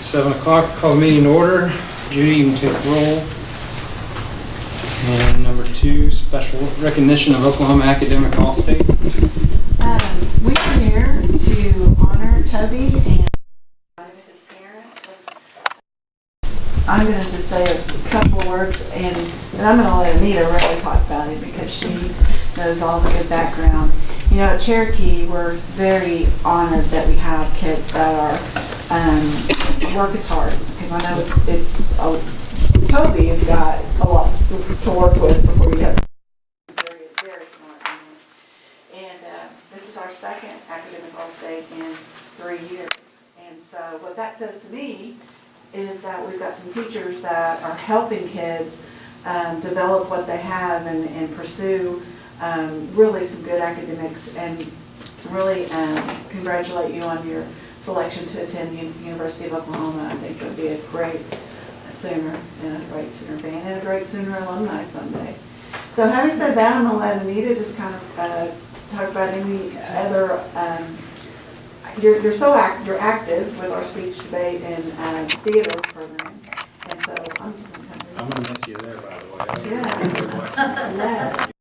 It's 7 o'clock. Call the meeting to order. Judy, you can take roll. And number 2, special recognition of Oklahoma Academic All-State. We are here to honor Toby and his parents. I'm going to just say a couple of words, and I'm going to let Anita really talk about it because she knows all the good background. You know, at Cherokee, we're very honored that we have kids that are work is hard, because I know Toby has got a lot to work with before you have very, very smart. And this is our second academic all-state in 3 years. And so what that says to me is that we've got some teachers that are helping kids develop what they have and pursue really some good academics, and really congratulate you on your selection to attend the University of Oklahoma. I think you'll be a great Sooner and a great Sooner fan and a great Sooner alumni someday. So having said that, I'm going to let Anita just kind of talk about any other, you're active with our speech, debate, and theater program. And so I'm just going to come I'm going to miss you there, by the way. Yeah. Yes.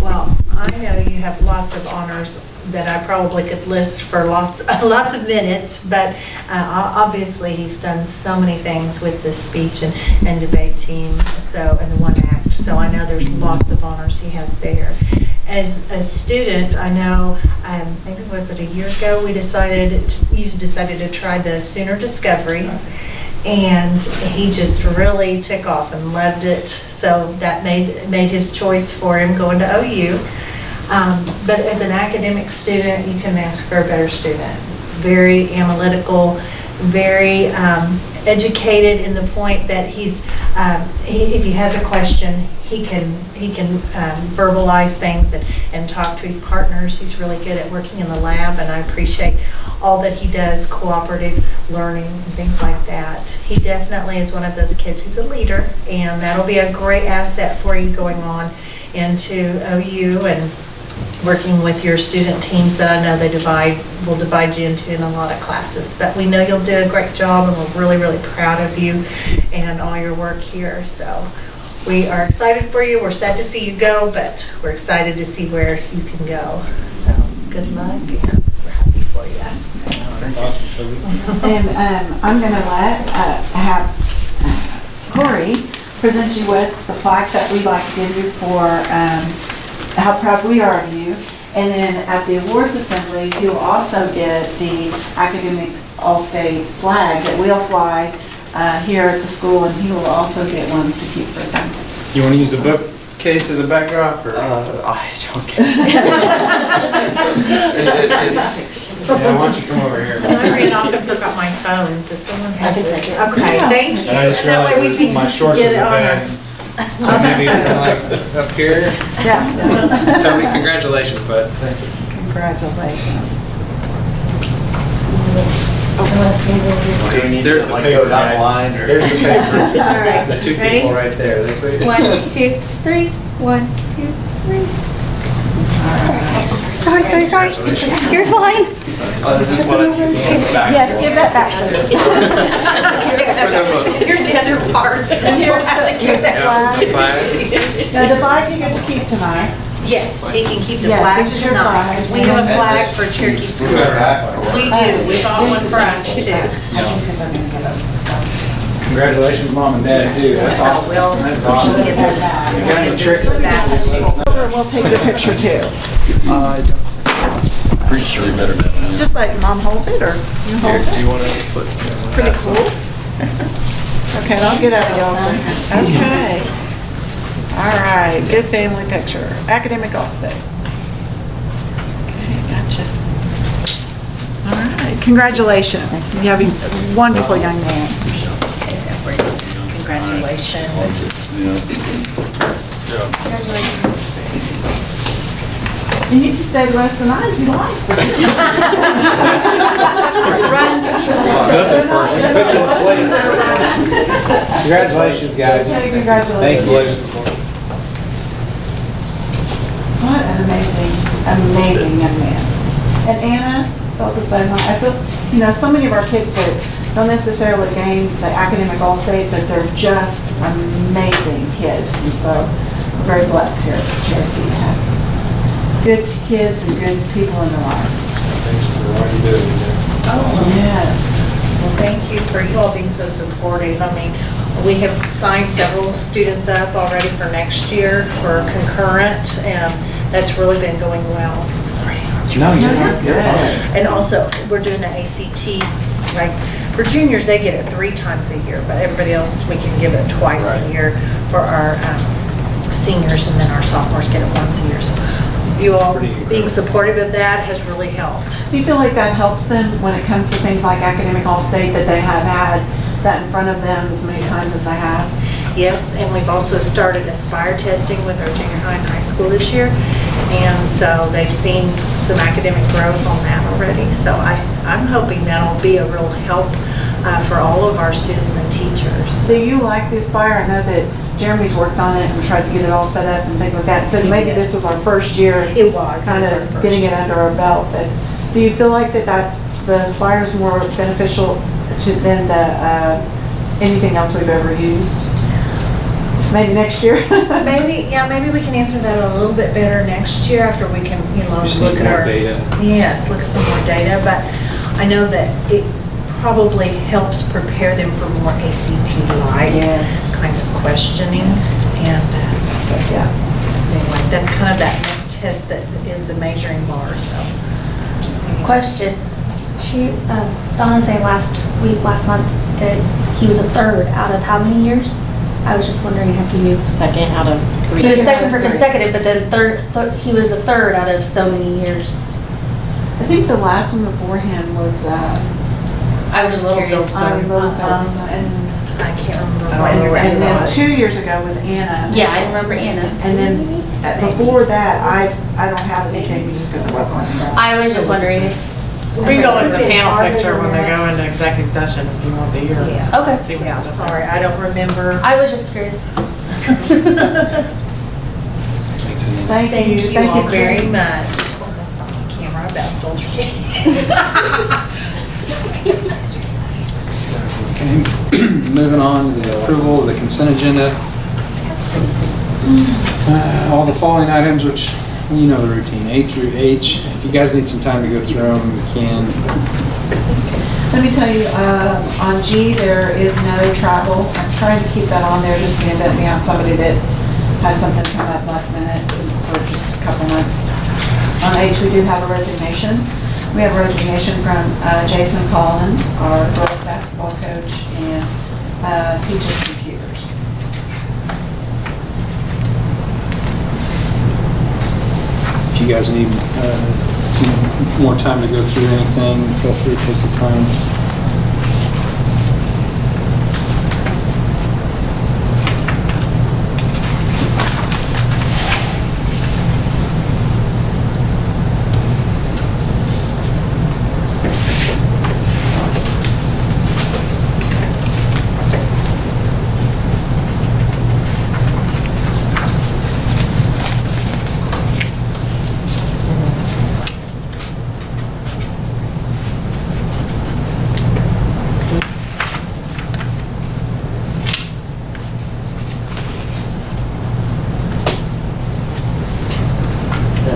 Well, I know you have lots of honors that I probably could list for lots of minutes, but obviously he's done so many things with this speech and debate team, and the one act. So I know there's lots of honors he has there. As a student, I know, maybe was it a year ago, you decided to try the Sooner Discovery. And he just really took off and loved it. So that made his choice for him going to OU. But as an academic student, you can ask for a better student. Very analytical, very educated in the point that if he has a question, he can verbalize things and talk to his partners. He's really good at working in the lab, and I appreciate all that he does, cooperative learning and things like that. He definitely is one of those kids who's a leader, and that'll be a great asset for you going on into OU and working with your student teams that I know will divide you into in a lot of classes. But we know you'll do a great job, and we're really, really proud of you and all your work here. So we are excited for you. We're sad to see you go, but we're excited to see where you can go. So good luck, and we're happy for you. That's awesome, Toby. And I'm going to have Corey present you with the plaque that we'd like to give you for how proud we are of you. And then at the awards assembly, you'll also get the academic all-state flag that we'll fly here at the school, and he will also get one to keep for assembly. You want to use the bookcase as a backdrop? Or? I don't care. Yeah, why don't you come over here? I ran off and forgot my phone. Does someone have it? Okay, thank you. And I just That way we realized can that my shorts get was it on bad. So maybe like up here. Yeah. Toby, congratulations, bud. Thank you. Congratulations. There's the paper. down the line, or There's the paper. All right. The 2 Ready? people right there. That's what 1, 2, 3. 1, 2, 3. Sorry. You're fine. is this what Yes, give that back, please. Here's the other parts. And here's the flag. flag. Now, the flag you get to keep tonight. Yes, he can keep the Yes, flag this is your tonight, flag. because we have a flag for Cherokee schools. We do, we bought one for us too. I think they're going to get us the stuff. Congratulations, Mom and Dad, too. That's So awesome. we'll That's we'll awesome. give this, You got any we'll give tricks? this back. Over, we'll take your picture too. Pretty sure you better bet on it. Just let Mom hold it, or you hold Do it. you want to put? Pretty cool. Okay, I'll get out of y'all's way. Okay. All right, good family picture. Academic All-State. Okay, gotcha. All right, congratulations. You have a wonderful young man. Congratulations. You need to stay the rest of the night if you like. Run. Nothing personal. Put you to sleep. Congratulations, guys. Okay, congratulations. Thank you. What an amazing young man. And Anna felt the same way. I feel, so many of our kids that don't necessarily gain the academic all-state, but they're just amazing kids. And so we're very blessed here at Cherokee to have good kids and good people in their lives. Thanks for all you do. Yes. Well, thank you for you all being so supportive. I mean, we have signed several students up already for next year for concurrent, and that's really been going well. Sorry. No, you're fine. And also, we're doing the ACT, like, for juniors, they get it 3 times a year, but everybody else, we can give it twice a Right. year for our seniors, and then our sophomores get it once a year. So you all Pretty incredible. being supportive of that has really helped. Do you feel like that helps them when it comes to things like academic all-state, that they have had that in front of them as many times as they have? Yes, and we've also started Aspire testing with our junior high and high school this year. And so they've seen some academic growth on that already. So I'm hoping that'll be a real help for all of our students and teachers. Do you like the Aspire? I know that Jeremy's worked on it and tried to get it all set up and things like that. And said maybe this was our first year It was. kind of getting it under our belt. But do you feel like the Aspire is more beneficial than anything else we've ever used? Maybe next year? Maybe we can answer that a little bit better next year after we can, Just look need at more our data. Yes, look at some more data. But I know that it probably helps prepare them for more ACT-like Yes. kinds of questioning. And Yeah. anyway, that's kind of that test that is the measuring bar. So. Question. Donna was saying last month, that he was a third out of how many years? I was just wondering if you knew. Second out of three. So he was second for Three. consecutive, but then he was a third out of so many years. I think the last one before him was I was just curious. Littlefield, and I can't remember. I don't know where and it then was. 2 years ago was Anna. Yeah, I remember Anna. And then before that, I don't have anything just because it wasn't on the I was just wondering if, We can go look at the panel picture when they go into executive session if you want the year. Yeah. okay. See what Yeah, happens. sorry, I don't remember. I was just curious. Thanks, Anita. Thank you. Thank you all very much. Oh, that's not my camera, I about stole your camera. Okay, moving on to the approval of the consent agenda. All the following items, which you know the routine, A through H. If you guys need some time to go through them, you can. Let me tell you, on G, there is no travel. I'm trying to keep that on there just in the event we have somebody that has something come up last minute for just a couple months. On H, we do have a resignation. We have a resignation from Jason Collins, our girls basketball coach, and teaches computers. If you guys need some more time to go through anything, feel free to take your time. Do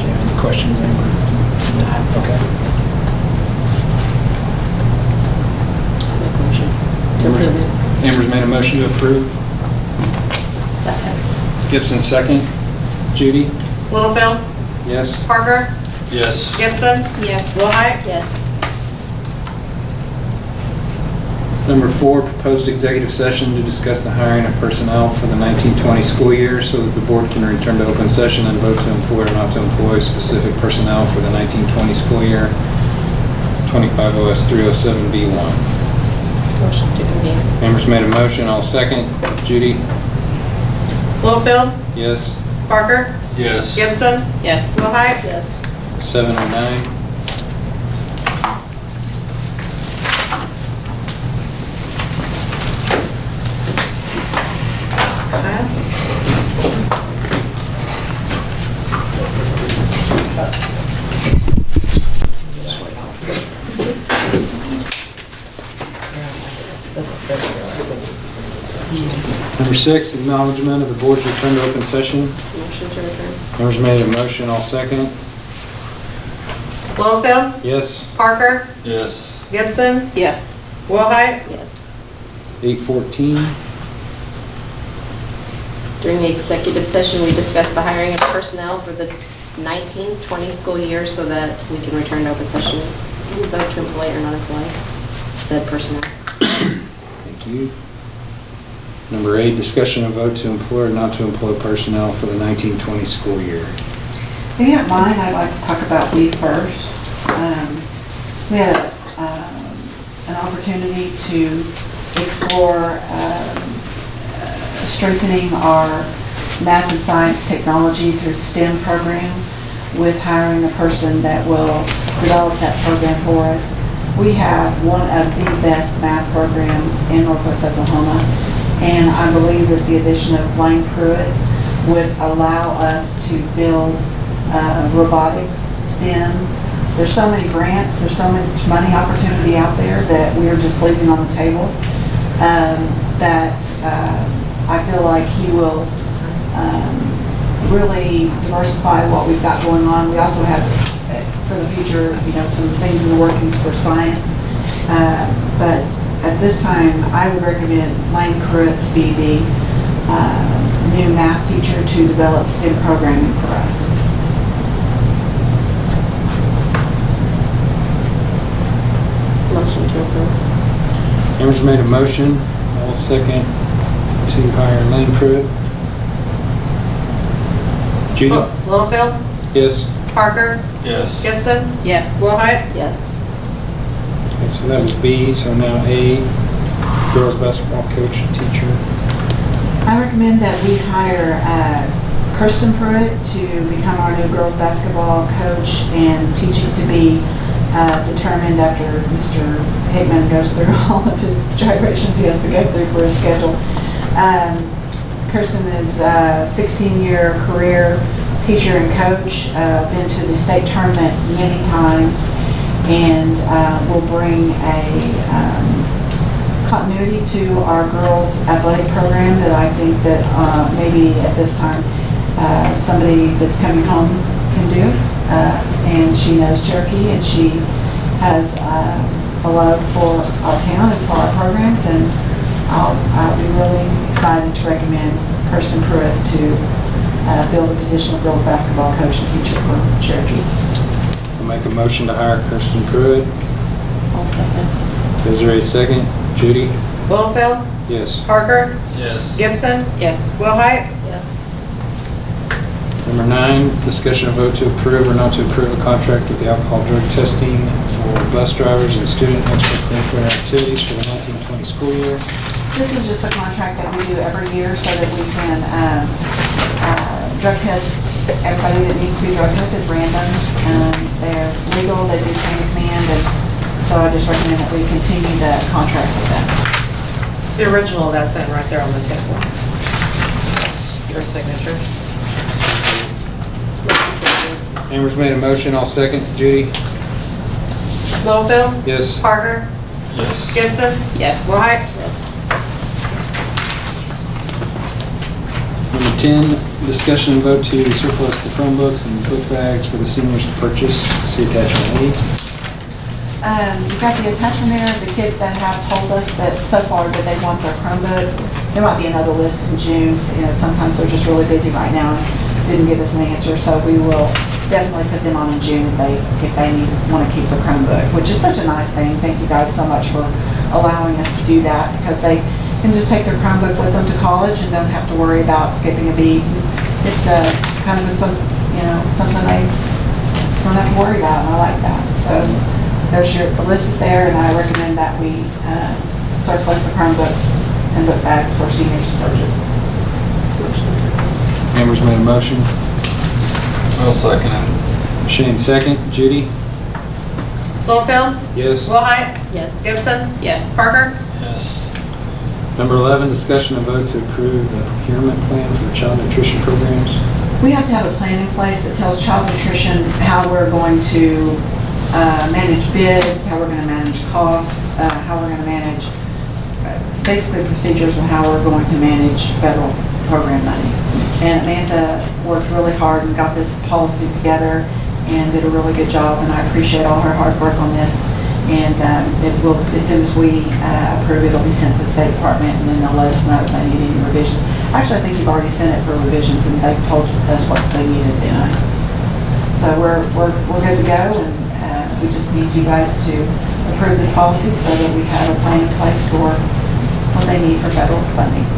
you have any questions, Amber? Okay. Amber's made a motion to approve. Second. Gibson second. Judy? Littlefield, Yes? Parker, Yes. Gibson, Yes. Willhite, Yes. Number 4, proposed executive session to discuss the hiring of personnel for the 1920 school year so that the board can return to open session and vote to employ or not to employ specific personnel for the 1920 school year, 25 OS 307B1. motion to convene. Amber's made a motion, I'll second. Judy? Littlefield, Yes? Parker, Yes. Gibson, Yes. Willhite, Yes. 7:09. Number 6, acknowledgement of the board's return to open session. Motion to adjourn. Members made a motion, I'll second. Littlefield, Yes, Parker, Yes. Gibson, Yes. Willhite, Yes. 8:14. During the executive session, we discussed the hiring of personnel for the 19-20 school year so that we can return to open session and vote to employ or not employ said personnel. Thank you. Number 8, discussion and vote to employ or not to employ personnel for the 1920 school year. If you don't mind, I'd like to talk about weed first. We had an opportunity to explore strengthening our math and science technology through the STEM program with hiring a person that will develop that program for us. We have one of the best math programs in Northwest Oklahoma, and I believe that the addition of Lynn Pruitt would allow us to build robotics, STEM. There's so many grants, there's so much money opportunity out there that we are just leaving on the table. I feel like he will really diversify what we've got going on. We also have, for the future, some things in the workings for science. But at this time, I would recommend Lynn Pruitt to be the new math teacher to develop STEM programming for us. Motion to approve. Members made a motion, I'll second to hire Lynn Pruitt. Judy? Littlefield, Yes. Parker, Yes. Gibson, Yes. Willhite, Yes. Okay, so that was B, so now A, girls basketball coach and teacher. I recommend that we hire Kirsten Pruitt to become our new girls basketball coach, and teaching to be determined after Mr. Hickman goes through all of his gyrations he has to go through for his schedule. Kirsten is a 16-year career teacher and coach, been to the state tournament many times, and will bring a continuity to our girls' athletic program that I think that maybe at this time somebody that's coming home can do. And she knows Cherokee, and she has a love for our town and for our programs, and I'll be really excited to recommend Kirsten Pruitt to fill the position of girls basketball coach and teacher for Cherokee. I'll make a motion to hire Kirsten Pruitt. I'll second. Desiree, second. Judy? Littlefield, Yes. Parker, Yes. Gibson, Yes. Willhite, Yes. Number 9, discussion and vote to approve or not to approve a contract with the alcohol drug testing for bus drivers and student extracurricular activities for the 1920 school year. This is just a contract that we do every year so that we can drug test everybody that needs to be drug tested. It's random. They're legal, they do chain of command, and so I just recommend that we continue the contract with them. the original of that's sitting right there on the table. Your signature. Amber's made a motion, I'll second. Judy? Littlefield, Yes. Parker, Yes. Gibson, Yes. Willhite, Yes. Number 10, discussion and vote to surplus the Chromebooks and book bags for the seniors to purchase. See attachment A. You've got the attachment there, the kids that have told us that so far that they want their Chromebooks. There might be another list in June, sometimes they're just really busy right now and didn't give us an answer, so we will definitely put them on in June if they want to keep the Chromebook, which is such a nice thing. Thank you guys so much for allowing us to do that, because they can just take their Chromebook with them to college and don't have to worry about skipping a beat. It's kind of something they don't have to worry about, and I like that. So the list is there, and I recommend that we surplus the Chromebooks and book bags for seniors to purchase. Amber's made a motion. I'll second it. Shane, second. Judy? Littlefield, Yes. Willhite, Yes. Gibson, Yes. Parker, Yes. Number 11, discussion and vote to approve the procurement plan for the child nutrition programs. We have to have a plan in place that tells child nutrition how we're going to manage bids, how we're going to manage costs, how we're going to manage basically procedures on how we're going to manage federal program money. And Amanda worked really hard and got this policy together and did a really good job, and I appreciate all her hard work on this. And it will, as soon as we approve it, it'll be sent to the State Department, and then they'll let us know if they need any revisions. Actually, I think you've already sent it for revisions, and they've told us what they needed done. So we're good to go, and we just need you guys to approve this policy so that we have a plan in place for what they need for federal funding.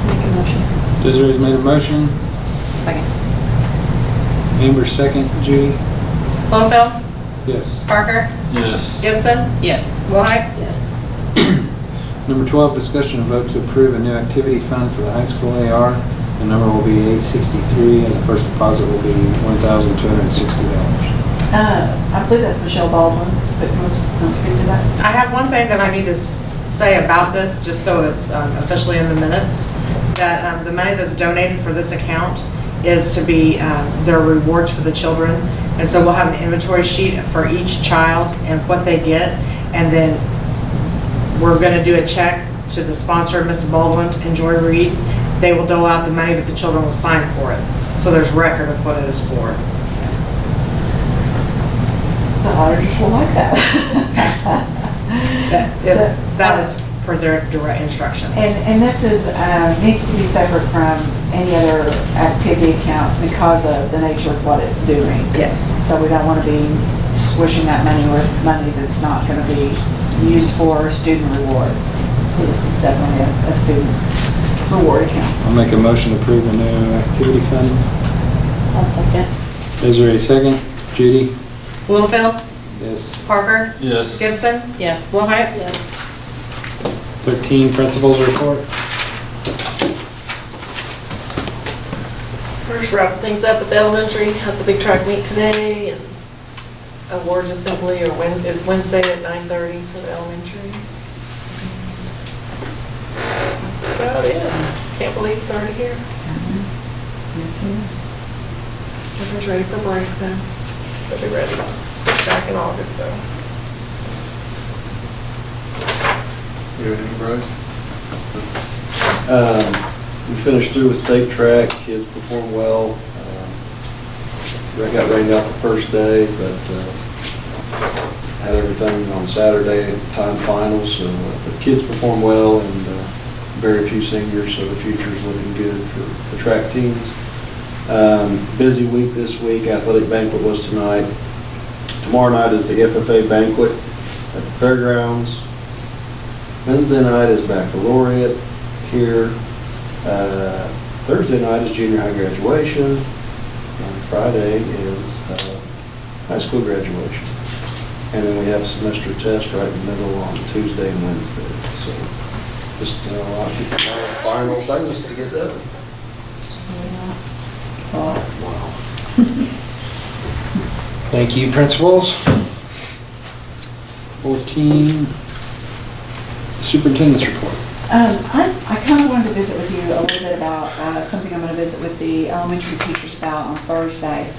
Make a motion. Desiree's made a motion. Second. Amber second. Judy? Littlefield, Yes. Parker, Yes. Gibson, Yes. Willhite, Yes. Number 12, discussion and vote to approve a new activity fund for the high school AR. The number will be $863, and the first deposit will be $1,260. I believe that's Michelle Baldwin, but you want to speak to that? I have one thing that I need to say about this, just so it's officially in the minutes, that the money that's donated for this account is to be their rewards for the children. And so we'll have an inventory sheet for each child and what they get. And then we're going to do a check to the sponsor, Miss Baldwin and Joy Reed. They will dole out the money, but the children will sign for it. So there's record of what it is for. The auditors will like that. That was per their direct instruction. And this is, needs to be separate from any other activity account because of the nature of what it's doing. Yes. So we don't want to be squishing that money with money that's not going to be used for student reward. So this is definitely a student reward account. I'll make a motion to approve the new activity fund. I'll second. Desiree second. Judy? Littlefield, Yes. Parker, Yes. Gibson, Yes. Willhite. Yes. 13, principals report. We're just wrapping things up at the elementary, had the big track meet today, and awards assembly is Wednesday at 9:30 for the elementary. That's about it. Can't believe it's already here. Yes, yeah. Everyone's ready for break though. They'll be ready. It's back in August though. You ready, Bryce? We finished through with state track, kids performed well. I got rained out the first day, but had everything on Saturday, time finals, so the kids performed well, and very few seniors, so the future's looking good for the track teams. Busy week this week, athletic banquet was tonight. Tomorrow night is the FFA banquet at the fairgrounds. Wednesday night is baccalaureate here. Thursday night is junior high graduation. And Friday is high school graduation. And then we have a semester test right in the middle on Tuesday and Wednesday. So just a lot of final things to get done. Wow. Thank you, principals. 14, superintendent's report. I kind of wanted to visit with you a little bit about something I'm going to visit with the elementary teachers about on Thursday.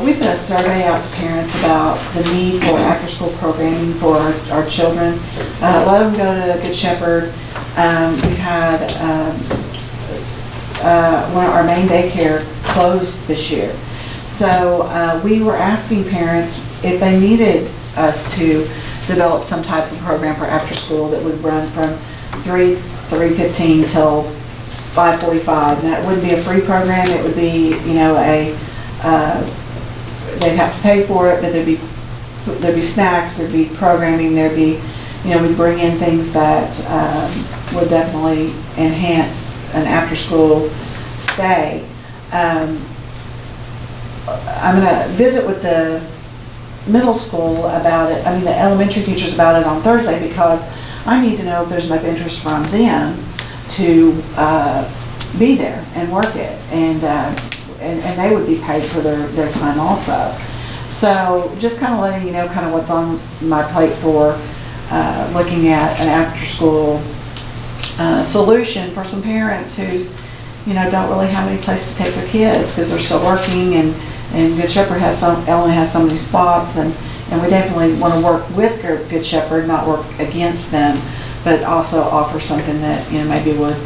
We put a survey out to parents about the need for after-school programming for our children. A lot of them go to Good Shepherd. We've had one of our main daycare closed this year. So we were asking parents if they needed us to develop some type of program for after-school that would run from 3:15 till 5:45. Now, it wouldn't be a free program. It would be, they'd have to pay for it, but there'd be snacks, there'd be programming, there'd be, we'd bring in things that would definitely enhance an after-school stay. I'm going to visit with the middle school about it, the elementary teachers about it on Thursday, because I need to know if there's enough interest from them to be there and work it, and they would be paid for their time also. So just kind of letting you know kind of what's on my plate for looking at an after-school solution for some parents who's, don't really have any place to take their kids because they're still working, and Good Shepherd only has so many spots, and And we definitely want to work with Good Shepherd, not work against them, but also offer something that, maybe would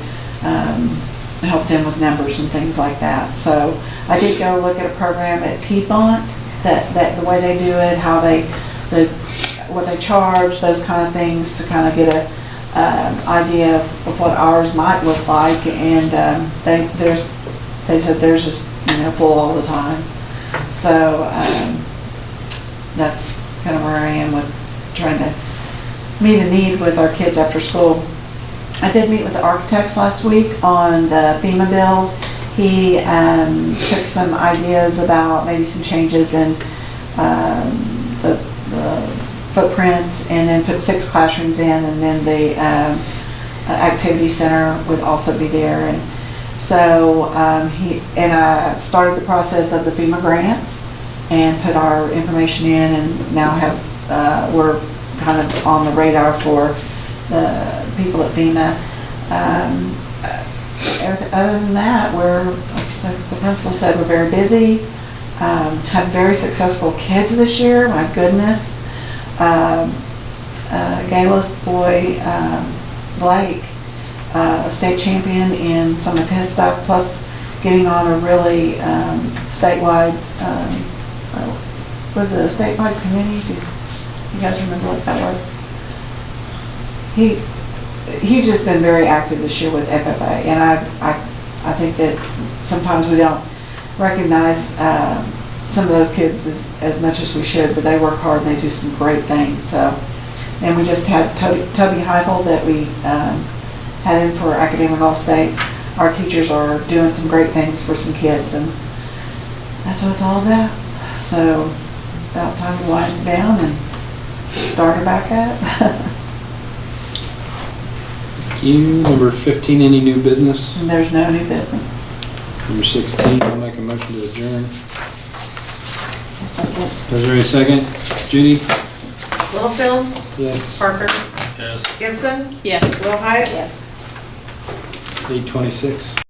help them with numbers and things like that. So I did go look at a program at Piedmont, that the way they do it, how what they charge, those kind of things, to kind of get a idea of what ours might look like. And they said theirs is full all the time. So that's kind of where I am with trying to meet a need with our kids after school. I did meet with the architects last week on the FEMA build. He took some ideas about maybe some changes in the footprint, and then put 6 classrooms in, and then the activity center would also be there. And so I started the process of the FEMA grant and put our information in, and now we're kind of on the radar for the people at FEMA. Other than that, like the principal said, we're very busy. Had very successful kids this year, my goodness. Gayless boy, Blake, a state champion in some of his stuff, plus getting on a really statewide, was it a statewide committee? Do you guys remember what that was? He's just been very active this year with FFA, and I think that sometimes we don't recognize some of those kids as much as we should, but they work hard and they do some great things. So, and we just had Toby Heifel that we had in for Academic All-State. Our teachers are doing some great things for some kids, and that's what it's all about. So, about time to wind it down and start her back up. Number 15, any new business? And there's no new business. Number 16, I'll make a motion to adjourn. Second. Is there a second? Judy? Littlefield, Yes. Parker, Yes. Gibson, Yes. Will Hite. Yes. 8:26.